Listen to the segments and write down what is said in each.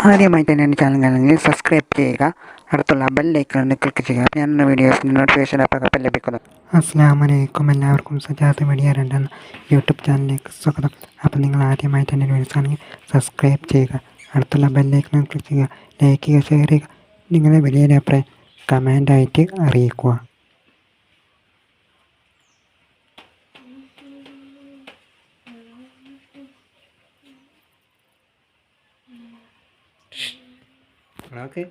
ആദ്യമായി തന്നെ എൻ്റെ ചാനൽ കാണുമെങ്കിൽ സബ്സ്ക്രൈബ് ചെയ്യുക, അടുത്തുള്ള ബെല്ലൈക്കൺ ക്ലിക്ക് ചെയ്യുക. ഞാനുള്ള വീഡിയോസിൻ്റെ നോട്ടിഫിക്കേഷൻ അപ്പോൾ ലഭിക്കുന്നു. അസ്സലാമലൈക്കും, എല്ലാവർക്കും സജാദ് മീഡിയ 2 എന്ന യൂട്യൂബ് ചാനലിലേക്ക് സ്വാഗതം. അപ്പോൾ നിങ്ങൾ ആദ്യമായി തന്നെ വീഡിയോസ് ആണെങ്കിൽ സബ്സ്ക്രൈബ് ചെയ്യുക, അടുത്തുള്ള ബെല്ലൈക്കൺ ക്ലിക്ക് ചെയ്യുക, ലൈക്ക് ചെയ്യുക, ഷെയർ ചെയ്യുക. നിങ്ങളുടെ വലിയ അഭിപ്രായം കമൻ്റായിട്ട് അറിയിക്കുക. ഓക്കെ,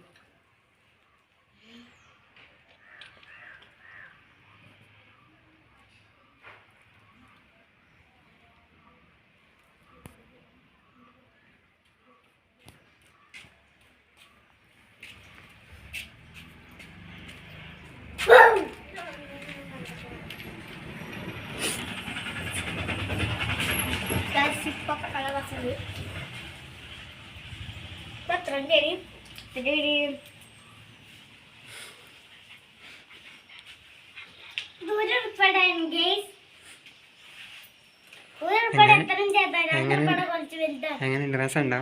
എങ്ങനെയുണ്ട്? രസമുണ്ടോ?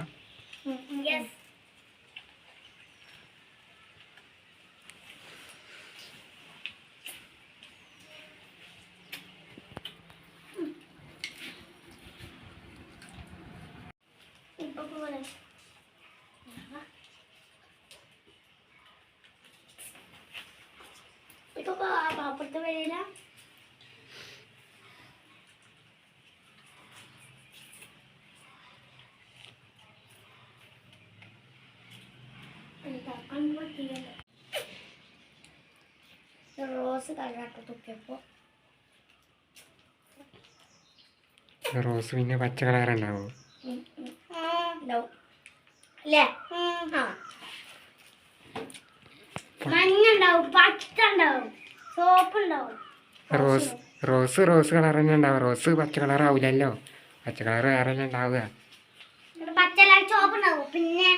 ഇപ്പൊ പാപ്പുറത്ത് വരില്ല. റോസ് കളറാട്ടോ തുപ്പിയപ്പോ. റോസ് പിന്നെ പച്ച കളറുണ്ടാവോ? മഞ്ഞ ഉണ്ടാവും, പച്ച ഉണ്ടാവും, സോപ്പ് ഉണ്ടാവും. റോസ് കളർ തന്നെ ഉണ്ടാവും. റോസ് പച്ച കളർ ആവില്ലല്ലോ, പച്ച കളർ വേറെ ഉണ്ടാവുക. പച്ച ചോപ്പ് ഉണ്ടാവും. പിന്നെ